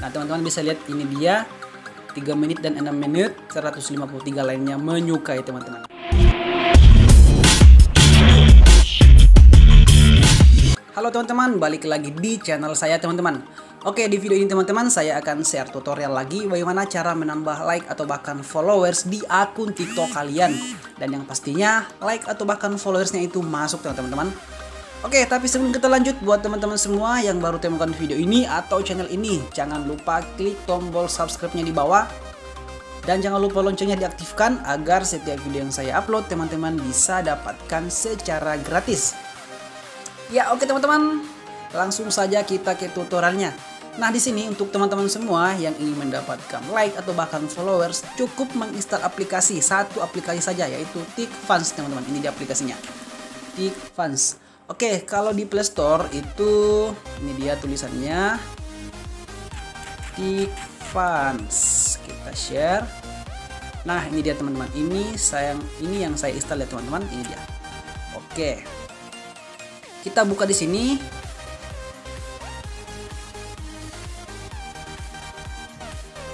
Nah, teman-teman bisa lihat ini dia 3 menit dan 6 menit, 153 lainnya menyukai teman-teman. Halo teman-teman, balik lagi di channel saya teman-teman. Oke, di video ini teman-teman saya akan share tutorial lagi bagaimana cara menambah like atau bahkan followers di akun TikTok kalian. Dan yang pastinya like atau bahkan followersnya itu masuk teman-teman. Oke, tapi sebelum kita lanjut, buat teman-teman semua yang baru temukan video ini atau channel ini, jangan lupa klik tombol subscribe-nya di bawah. Dan jangan lupa loncengnya diaktifkan agar setiap video yang saya upload teman-teman bisa dapatkan secara gratis. Ya, oke teman-teman, langsung saja kita ke tutorialnya. Nah, di sini untuk teman-teman semua yang ingin mendapatkan like atau bahkan followers, cukup menginstal aplikasi, satu aplikasi saja, yaitu TikFans teman-teman. Ini dia aplikasinya, TikFans. Oke, kalau di Play Store itu ini dia tulisannya TikFans. Kita share. Nah, ini dia teman-teman. Ini yang saya install ya teman-teman. Ini dia. Oke. Kita buka di sini.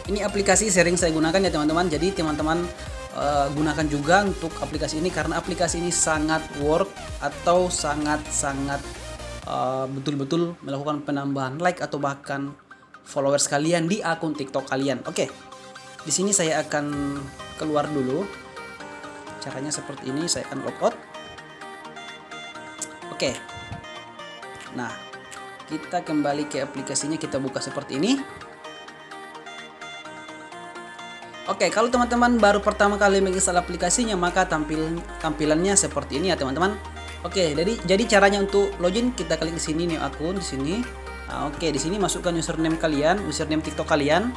Ini aplikasi sering saya gunakan ya teman-teman. Jadi teman-teman gunakan juga untuk aplikasi ini karena aplikasi ini sangat work atau sangat betul-betul melakukan penambahan like atau bahkan followers kalian di akun TikTok kalian. Oke. Di sini saya akan keluar dulu. Caranya seperti ini, saya akan logout. Oke. Nah, kita kembali ke aplikasinya, kita buka seperti ini. Oke, kalau teman-teman baru pertama kali menginstal aplikasinya, maka tampilannya seperti ini ya teman-teman. Oke, jadi caranya untuk login, kita klik di sini new akun di sini. Nah, oke, di sini masukkan username kalian, username TikTok kalian.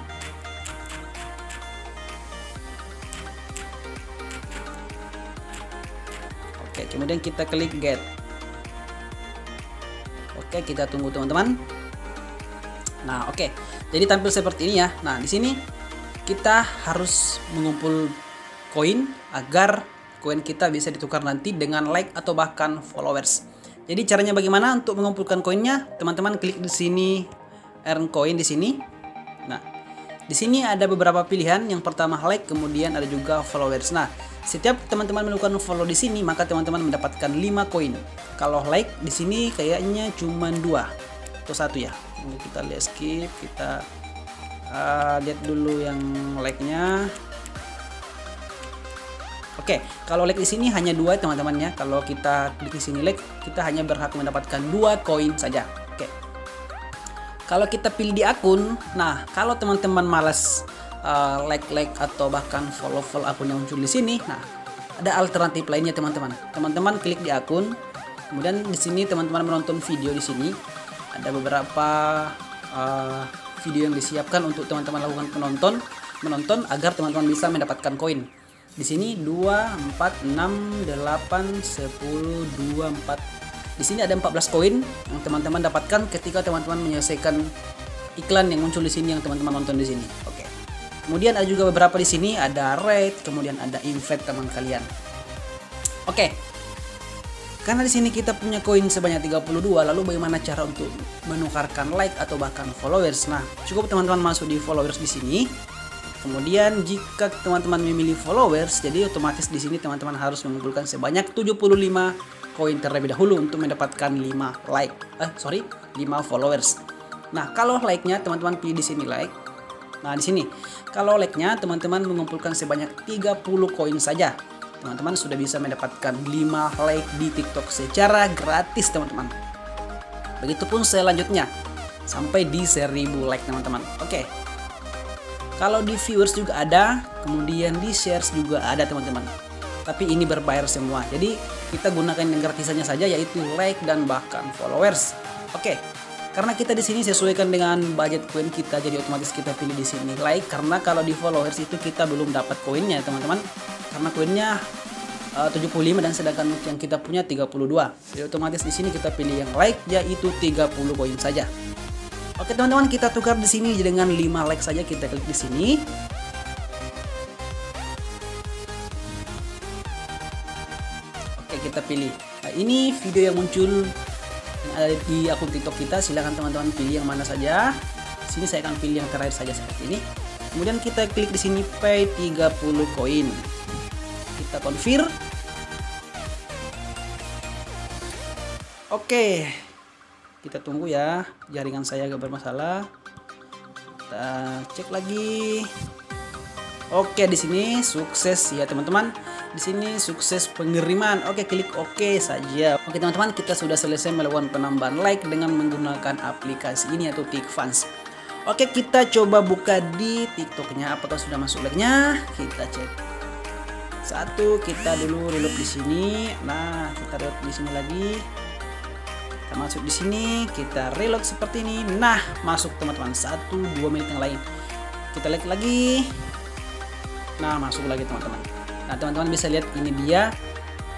Oke, kemudian kita klik get. Oke, kita tunggu teman-teman. Nah, oke. Jadi tampil seperti ini ya. Nah, di sini kita harus mengumpul koin agar koin kita bisa ditukar nanti dengan like atau bahkan followers. Jadi caranya bagaimana untuk mengumpulkan koinnya? Teman-teman klik di sini earn coin di sini. Nah, di sini ada beberapa pilihan. Yang pertama like, kemudian ada juga followers. Nah, setiap teman-teman melakukan follow di sini, maka teman-teman mendapatkan 5 koin. Kalau like di sini kayaknya cuma 2 atau 1 ya. Ini kita lihat skip, kita lihat dulu yang like-nya. Oke, kalau like di sini hanya 2 teman-teman ya. Kalau kita klik di sini like, kita hanya berhak mendapatkan 2 koin saja. Oke. Kalau kita pilih di akun, nah kalau teman-teman malas like atau bahkan follow akun yang muncul di sini, nah ada alternatif lainnya teman-teman. Teman-teman klik di akun, kemudian di sini teman-teman menonton video di sini. Ada beberapa video yang disiapkan untuk teman-teman lakukan menonton agar teman-teman bisa mendapatkan koin. Di sini 2, 4, 6, 8, 10, 2, 4. Di sini ada 14 koin yang teman-teman dapatkan ketika teman-teman menyelesaikan iklan yang muncul di sini yang teman-teman nonton di sini. Oke. Kemudian ada juga beberapa di sini, ada rate, kemudian ada invite teman kalian. Oke. Karena di sini kita punya koin sebanyak 32, lalu bagaimana cara untuk menukarkan like atau bahkan followers? Nah, cukup teman-teman masuk di followers di sini. Kemudian jika teman-teman memilih followers, jadi otomatis di sini teman-teman harus mengumpulkan sebanyak 75 koin terlebih dahulu untuk mendapatkan 5 followers. Nah, kalau like-nya teman-teman pilih di sini like. Nah, di sini kalau like-nya teman-teman mengumpulkan sebanyak 30 koin saja. Teman-teman sudah bisa mendapatkan 5 like di TikTok secara gratis teman-teman. Begitupun selanjutnya sampai di 1000 like teman-teman. Oke. Kalau di viewers juga ada, kemudian di shares juga ada teman-teman. Tapi ini berbayar semua. Jadi kita gunakan yang gratisannya saja, yaitu like dan bahkan followers. Oke. Karena kita di sini sesuaikan dengan budget koin kita, jadi otomatis kita pilih di sini like. Karena kalau di followers itu kita belum dapat koinnya teman-teman. Karena koinnya 75 dan sedangkan yang kita punya 32. Jadi otomatis di sini kita pilih yang like, yaitu 30 koin saja. Oke teman-teman, kita tukar di sini dengan 5 like saja. Kita klik di sini. Oke, kita pilih. Nah, ini video yang muncul yang ada di akun TikTok kita. Silahkan teman-teman pilih yang mana saja. sini saya akan pilih yang terakhir saja seperti ini. Kemudian kita klik di sini pay 30 koin. Kita confirm. Oke. Kita tunggu ya, jaringan saya agak bermasalah. Kita cek lagi. Oke, di sini sukses ya teman-teman. Di sini sukses pengiriman. Oke, klik oke saja. Oke teman-teman, kita sudah selesai melakukan penambahan like dengan menggunakan aplikasi ini yaitu TikFans. Oke, kita coba buka di TikToknya. Apakah sudah masuk like-nya? Kita cek. Satu, kita dulu reload di sini. Nah, kita reload di sini lagi. Kita masuk di sini, kita reload seperti ini. Nah, masuk teman-teman. 1-2 menit yang lain. Kita like lagi. Nah, masuk lagi teman-teman. Nah, teman-teman bisa lihat ini dia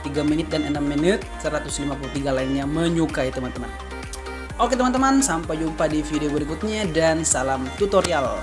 3 menit dan 6 menit, 153 lainnya menyukai teman-teman. Oke teman-teman, sampai jumpa di video berikutnya dan salam tutorial.